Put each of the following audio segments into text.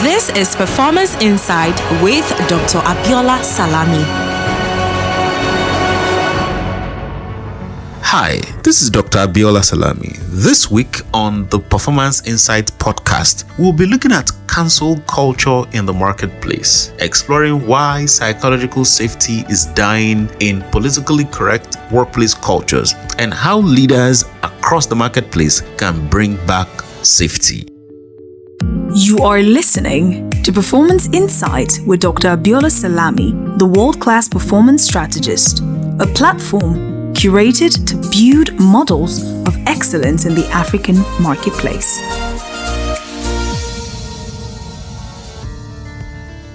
This is Performance Insight with Dr. Abiola Salami. Hi, this is Dr. Abiola Salami. This week on the Performance Insight podcast, we'll be looking at cancel culture in the marketplace, exploring why psychological safety is dying in politically correct workplace cultures, and how leaders across the marketplace can bring back safety. You are listening to Performance Insight with Dr. Abiola Salami, the world-class performance strategist, a platform curated to build models of excellence in the African marketplace.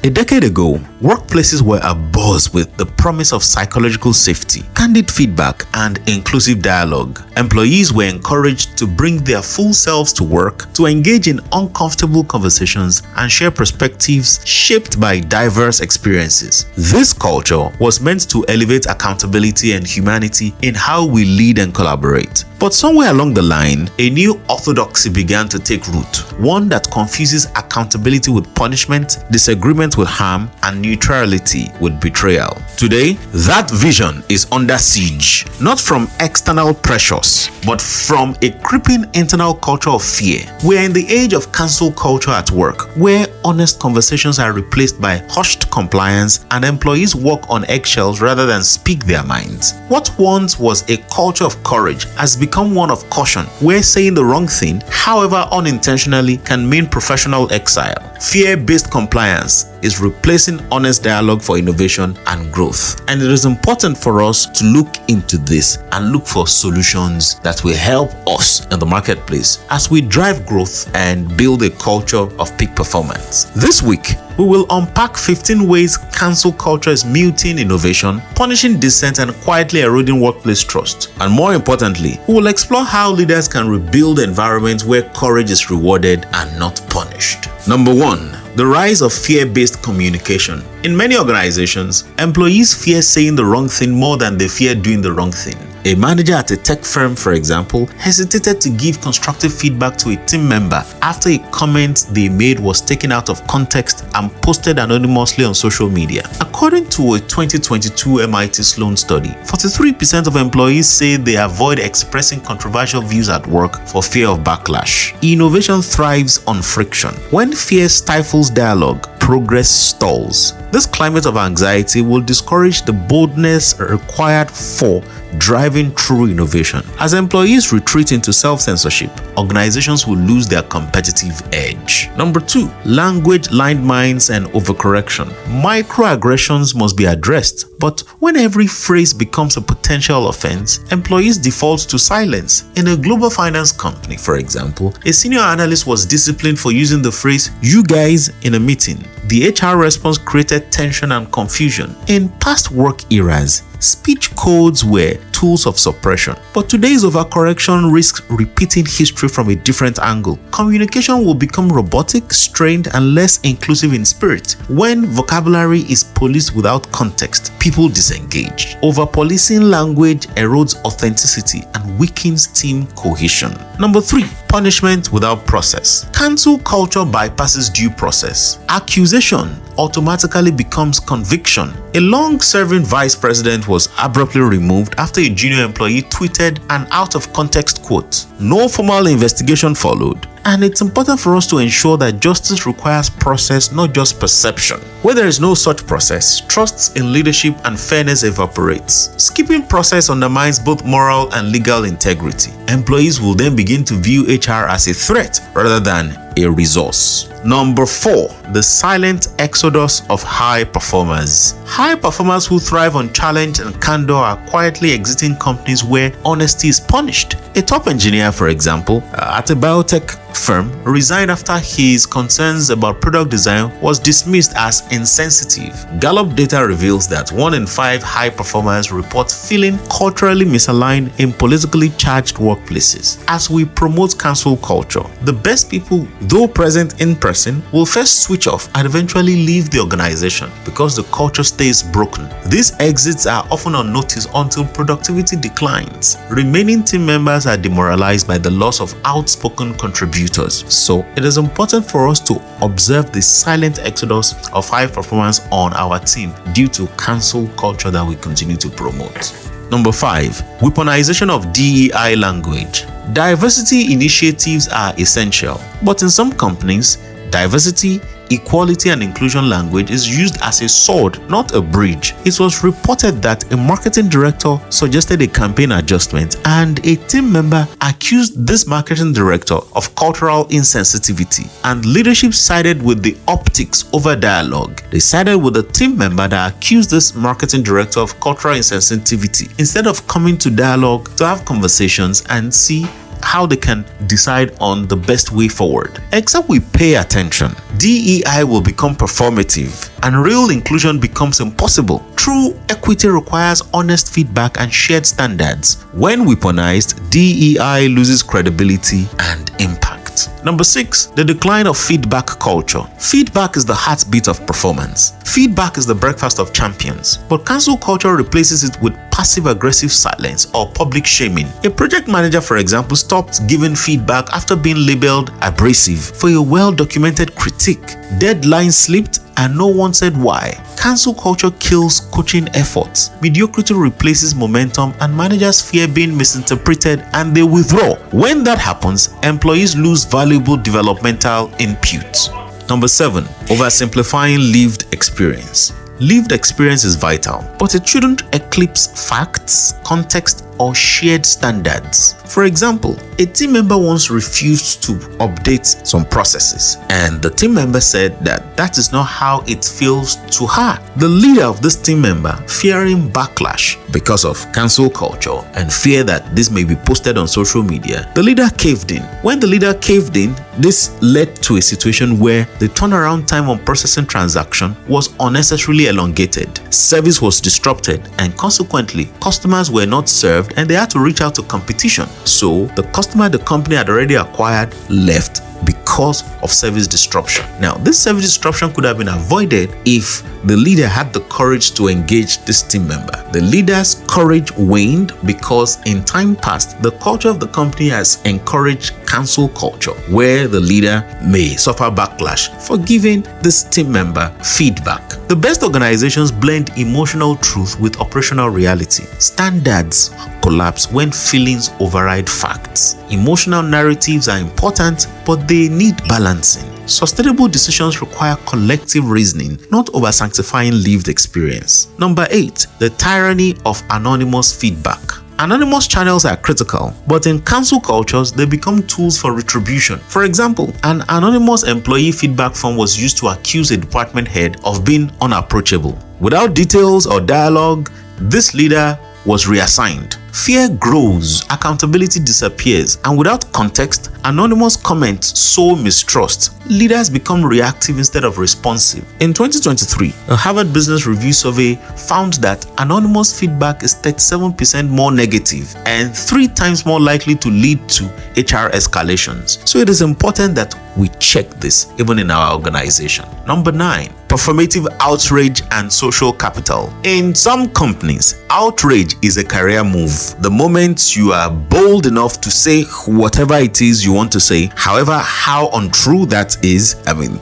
A decade ago, workplaces were abuzz with the promise of psychological safety, candid feedback, and inclusive dialogue. Employees were encouraged to bring their full selves to work, to engage in uncomfortable conversations, and share perspectives shaped by diverse experiences. This culture was meant to elevate accountability and humanity in how we lead and collaborate. But somewhere along the line, a new orthodoxy began to take root, one that confuses accountability with punishment, disagreement with harm, and neutrality with betrayal. Today, that vision is under siege, not from external pressures, but from a creeping internal culture of fear. We are in the age of cancel culture at work, where honest conversations are replaced by hushed compliance and employees walk on eggshells rather than speak their minds. What once was a culture of courage has become one of caution, where saying the wrong thing, however unintentionally, can mean professional exile. Fear-based compliance is replacing honest dialogue for innovation and growth. And it is important for us to look into this and look for solutions that will help us in the marketplace as we drive growth and build a culture of peak performance. This week, we will unpack 15 ways cancel culture is muting innovation, punishing dissent, and quietly eroding workplace trust. And more importantly, we will explore how leaders can rebuild environments where courage is rewarded and not punished. Number 1. The rise of fear-based communication. In many organizations, employees fear saying the wrong thing more than they fear doing the wrong thing. A manager at a tech firm, for example, hesitated to give constructive feedback to a team member after a comment they made was taken out of context and posted anonymously on social media. According to a 2022 MIT Sloan study, 43% of employees say they avoid expressing controversial views at work for fear of backlash. Innovation thrives on friction. When fear stifles dialogue, progress stalls. This climate of anxiety will discourage the boldness required for driving true innovation. As employees retreat into self-censorship, organizations will lose their competitive edge. Number 2, language landmines and overcorrection. Microaggressions must be addressed, but when every phrase becomes a potential offense, employees default to silence. In a global finance company, for example, a senior analyst was disciplined for using the phrase "you guys" in a meeting. The HR response created tension and confusion. In past work eras, speech codes were tools of suppression, but today's overcorrection risks repeating history from a different angle. Communication will become robotic, strained, and less inclusive in spirit. When vocabulary is policed without context, people disengage. Over-policing language erodes authenticity and weakens team cohesion. Number 3, punishment without process. Cancel culture bypasses due process. Accusation automatically becomes conviction. A long-serving vice president was abruptly removed after a junior employee tweeted an out-of-context quote. No formal investigation followed. And it's important for us to ensure that justice requires process, not just perception. Where there is no such process, trust in leadership and fairness evaporates. Skipping process undermines both moral and legal integrity. Employees will then begin to view HR as a threat rather than a resource. Number 4, the silent exodus of high performers. High performers who thrive on challenge and candor are quietly exiting companies where honesty is punished. A top engineer, for example, at a biotech firm, resigned after his concerns about product design was dismissed as insensitive. Gallup data reveals that 1 in 5 high performers report feeling culturally misaligned in politically charged workplaces. As we promote cancel culture, the best people though present in person, will first switch off and eventually leave the organization because the culture stays broken. These exits are often unnoticed until productivity declines. Remaining team members are demoralized by the loss of outspoken contributors. So it is important for us to observe the silent exodus of high performance on our team due to cancel culture that we continue to promote. Number 5. Weaponization of DEI language. Diversity initiatives are essential, but in some companies, diversity, equality and inclusion language is used as a sword, not a bridge. It was reported that a marketing director suggested a campaign adjustment and a team member accused this marketing director of cultural insensitivity, and leadership sided with the optics over dialogue. They sided with the team member that accused this marketing director of cultural insensitivity instead of coming to dialogue to have conversations and see how they can decide on the best way forward. Except we pay attention, DEI will become performative and real inclusion becomes impossible. True equity requires honest feedback and shared standards. When weaponized, DEI loses credibility and impact. Number 6, the decline of feedback culture. Feedback is the heartbeat of performance. Feedback is the breakfast of champions, but cancel culture replaces it with passive-aggressive silence or public shaming. A project manager, for example, stopped giving feedback after being labeled abrasive for a well-documented critique. Deadlines slipped and no one said why. Cancel culture kills coaching efforts. Mediocrity replaces momentum and managers fear being misinterpreted and they withdraw. When that happens, employees lose valuable developmental input. Number 7, oversimplifying lived experience. Lived experience is vital, but it shouldn't eclipse facts, context, or shared standards. For example, a team member once refused to update some processes, and the team member said that is not how it feels to her. The leader of this team member, fearing backlash because of cancel culture and fear that this may be posted on social media, the leader caved in. When the leader caved in, this led to a situation where the turnaround time on processing transaction was unnecessarily elongated. Service was disrupted, and consequently, customers were not served and they had to reach out to competition. So the customer the company had already acquired left because of service disruption. Now, this service disruption could have been avoided if the leader had the courage to engage this team member. The leader's courage waned because in time past, the culture of the company has encouraged cancel culture, where the leader may suffer backlash for giving this team member feedback. The best organizations blend emotional truth with operational reality. Standards collapse when feelings override facts. Emotional narratives are important, but they need balancing. Sustainable decisions require collective reasoning, not over-sanctifying lived experience. Number 8, the tyranny of anonymous feedback. Anonymous channels are critical, but in cancel cultures, they become tools for retribution. For example, an anonymous employee feedback form was used to accuse a department head of being unapproachable. Without details or dialogue, this leader was reassigned. Fear grows, accountability disappears, and without context, anonymous comments sow mistrust. Leaders become reactive instead of responsive. In 2023, a Harvard Business Review survey found that anonymous feedback is 37% more negative and 3 times more likely to lead to HR escalations. So it is important that we check this even in our organization. Number 9, performative outrage and social capital. In some companies, outrage is a career move. The moment you are bold enough to say whatever it is you want to say, however how untrue that is,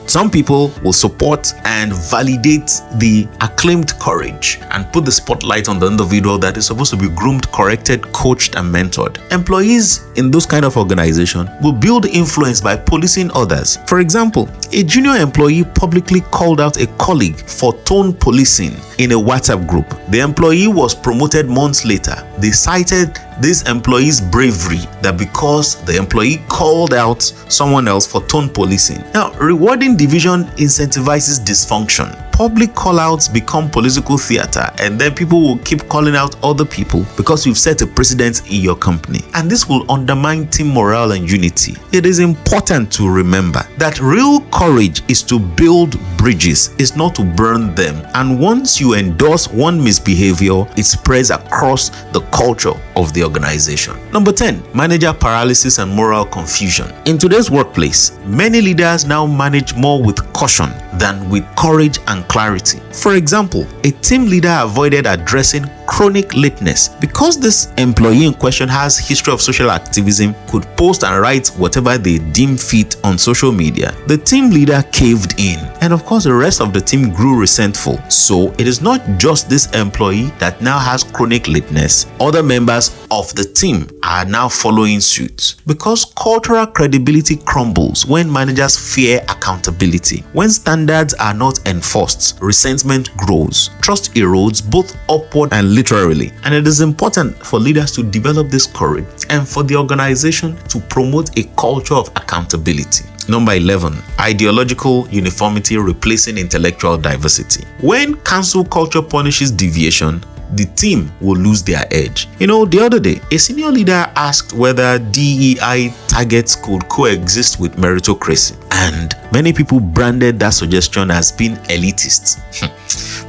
some people will support and validate the acclaimed courage and put the spotlight on the individual that is supposed to be groomed, corrected, coached, and mentored. Employees in those kind of organizations will build influence by policing others. For example, a junior employee publicly called out a colleague for tone policing in a WhatsApp group. The employee was promoted months later. They cited this employee's bravery, that because the employee called out someone else for tone policing. Now, rewarding division incentivizes dysfunction. Public call-outs become political theater, and then people will keep calling out other people because you've set a precedent in your company, and this will undermine team morale and unity. It is important to remember that real courage is to build bridges, is not to burn them. And once you endorse one misbehavior, it spreads across the culture of the organization. Number 10, manager paralysis and moral confusion. In today's workplace, many leaders now manage more with caution than with courage and clarity. For example, a team leader avoided addressing chronic lateness because this employee in question has history of social activism, could post and write whatever they deem fit on social media. The team leader caved in, and of course the rest of the team grew resentful. So it is not just this employee that now has chronic lateness. Other members of the team are now following suit because cultural credibility crumbles when managers fear accountability. When standards are not enforced, resentment grows, trust erodes both upward and literally, and it is important for leaders to develop this courage and for the organization to promote a culture of accountability. Number 11, ideological uniformity replacing intellectual diversity. When cancel culture punishes deviation, the team will lose their edge. The other day, a senior leader asked whether DEI targets could coexist with meritocracy, and many people branded that suggestion as being elitist.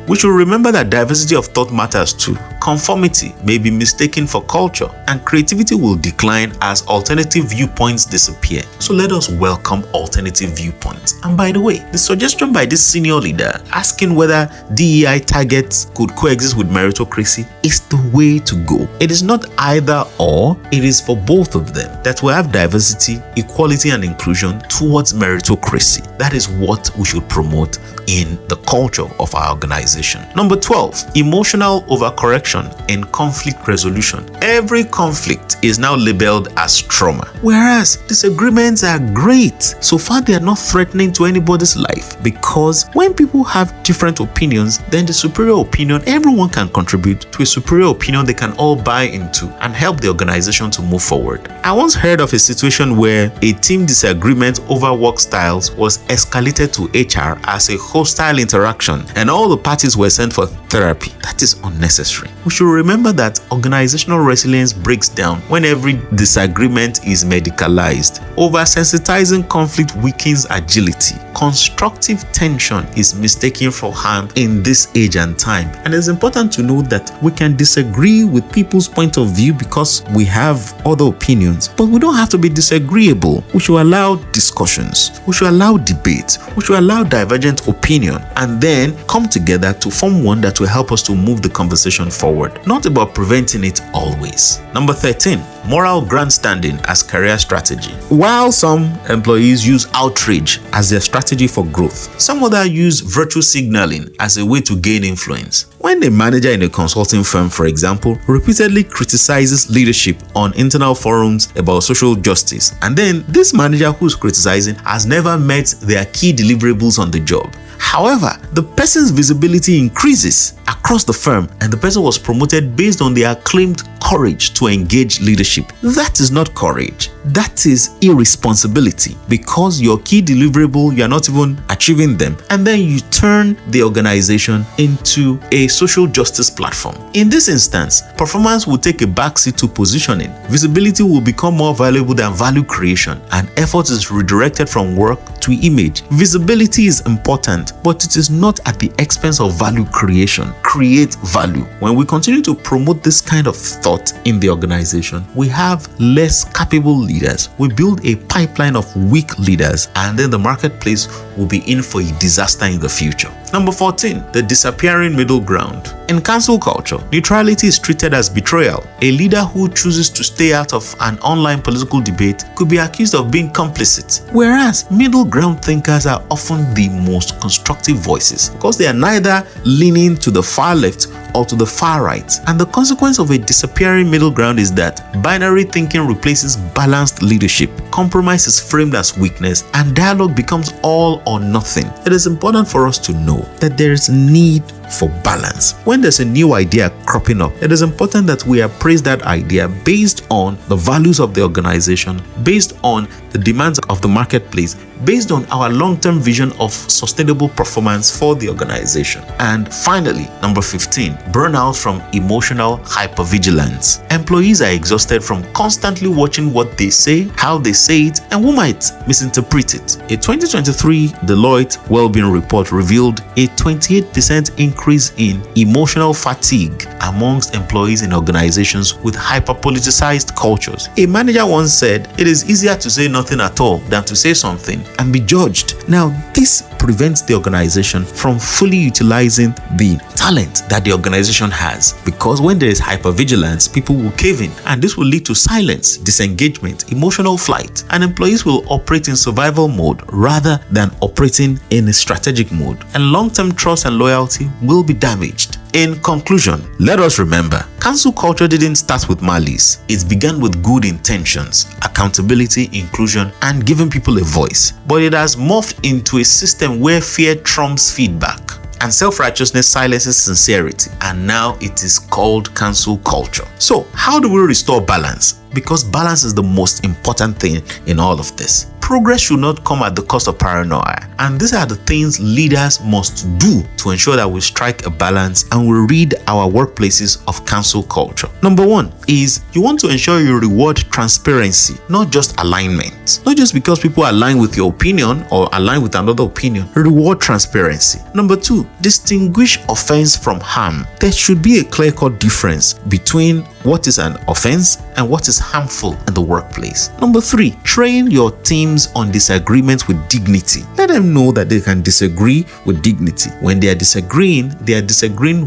We should remember that diversity of thought matters too. Conformity may be mistaken for culture, and creativity will decline as alternative viewpoints disappear. So let us welcome alternative viewpoints. And by the way, the suggestion by this senior leader asking whether DEI targets could coexist with meritocracy is the way to go. It is not either or, it is for both of them, that we have diversity, equality and inclusion towards meritocracy. That is what we should promote in the culture of our organization. Number 12, emotional overcorrection in conflict resolution. Every conflict is now labeled as trauma, whereas disagreements are great. So far, they are not threatening to anybody's life, because when people have different opinions, then the superior opinion, everyone can contribute to a superior opinion they can all buy into and help the organization to move forward. I once heard of a situation where a team disagreement over work styles was escalated to HR as a hostile interaction, and all the parties were sent for therapy. That is unnecessary. We should remember that organizational resilience breaks down when every disagreement is medicalized. Over-sensitizing conflict weakens agility. Constructive tension is mistaken for harm in this age and time. And it's important to know that we can disagree with people's point of view because we have other opinions, but we don't have to be disagreeable. We should allow discussions. We should allow debate. We should allow divergent opinion, and then come together to form one that will help us to move the conversation forward, not about preventing it always. Number 13, moral grandstanding as career strategy. While some employees use outrage as their strategy for growth, some others use virtue signaling as a way to gain influence. When a manager in a consulting firm, for example, repeatedly criticizes leadership on internal forums about social justice, and then this manager who's criticizing has never met their key deliverables on the job. However, the person's visibility increases across the firm, and the person was promoted based on their claimed courage to engage leadership. That is not courage. That is irresponsibility, because your key deliverable, you are not even achieving them, and then you turn the organization into a social justice platform. In this instance, performance will take a backseat to positioning. Visibility will become more valuable than value creation, and effort is redirected from work to image. Visibility is important, but it is not at the expense of value creation. Create value. When we continue to promote this kind of thought in the organization, we have less capable leaders. We build a pipeline of weak leaders, and then the marketplace will be in for a disaster in the future. Number 14, the disappearing middle ground. In cancel culture, neutrality is treated as betrayal. A leader who chooses to stay out of an online political debate could be accused of being complicit, whereas middle ground thinkers are often the most constructive voices because they are neither leaning to the far left or to the far right. And the consequence of a disappearing middle ground is that binary thinking replaces balanced leadership, compromise is framed as weakness, and dialogue becomes all or nothing. It is important for us to know that there is need for balance. When there's a new idea cropping up, it is important that we appraise that idea based on the values of the organization, based on the demands of the marketplace, based on our long-term vision of sustainable performance for the organization. And finally, number 15, burnout from emotional hypervigilance. Employees are exhausted from constantly watching what they say, how they say it, and who might misinterpret it. A 2023 Deloitte Wellbeing report revealed a 28% increase increase in emotional fatigue amongst employees in organizations with hyper-politicized cultures. A manager once said, "It is easier to say nothing at all than to say something and be judged." Now, this prevents the organization from fully utilizing the talent that the organization has, because when there is hypervigilance, people will cave in, and this will lead to silence, disengagement, emotional flight, and employees will operate in survival mode rather than operating in a strategic mode, and long-term trust and loyalty will be damaged. In conclusion, let us remember, cancel culture didn't start with malice. It began with good intentions, accountability, inclusion, and giving people a voice. But it has morphed into a system where fear trumps feedback and self-righteousness silences sincerity, and now it is called cancel culture. So, how do we restore balance? Because balance is the most important thing in all of this. Progress should not come at the cost of paranoia, and these are the things leaders must do to ensure that we strike a balance and we rid our workplaces of cancel culture. Number one is you want to ensure you reward transparency, not just alignment. Not just because people align with your opinion or align with another opinion. Reward transparency. Number two, distinguish offense from harm. There should be a clear-cut difference between what is an offense and what is harmful in the workplace. Number three, train your teams on disagreements with dignity. Let them know that they can disagree with dignity. When they are disagreeing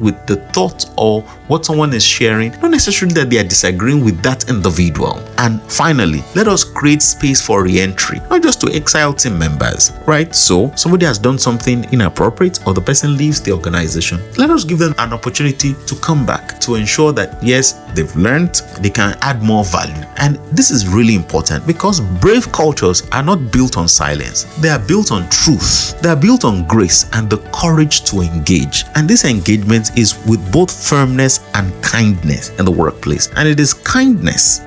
with the thought or what someone is sharing, not necessarily that they are disagreeing with that individual. And finally, let us create space for re-entry, not just to exile team members, right? So somebody has done something inappropriate or the person leaves the organization. Let us give them an opportunity to come back to ensure that yes, they've learned, they can add more value. And this is really important because brave cultures are not built on silence. They are built on truth. They are built on grace and the courage to engage. And this engagement is with both firmness and kindness in the workplace. And it is kindness,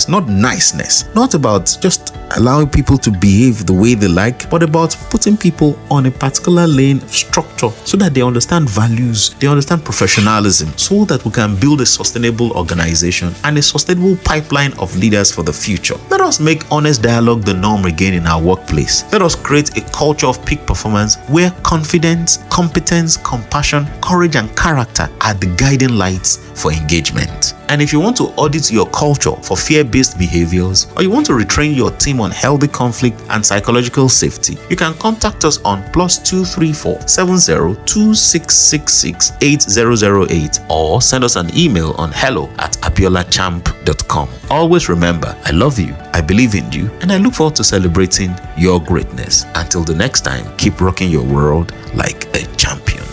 not niceness. Not about just allowing people to behave the way they like, but about putting people on a particular lane of structure so that they understand values, they understand professionalism, so that we can build a sustainable organization and a sustainable pipeline of leaders for the future. Let us make honest dialogue the norm again in our workplace. Let us create a culture of peak performance where confidence, competence, compassion, courage, and character are the guiding lights for engagement. And if you want to audit your culture for fear-based behaviors, or you want to retrain your team on healthy conflict and psychological safety, you can contact us on +234 702666 8008 or send us an email on hello@abiolachamp.com. Always remember, I love you, I believe in you, and I look forward to celebrating your greatness. Until the next time, keep rocking your world like a champion.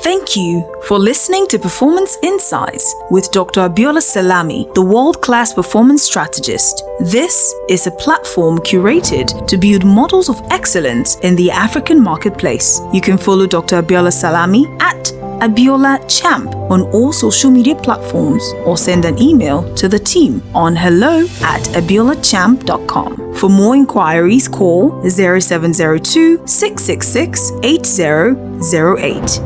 Thank you for listening to Performance Insights with Dr. Abiola Salami, the world-class performance strategist. This is a platform curated to build models of excellence in the African marketplace. You can follow Dr. Abiola Salami at Abiola Champ on all social media platforms or send an email to the team on hello@abiolachamp.com. For more inquiries, call 0702 666 8008.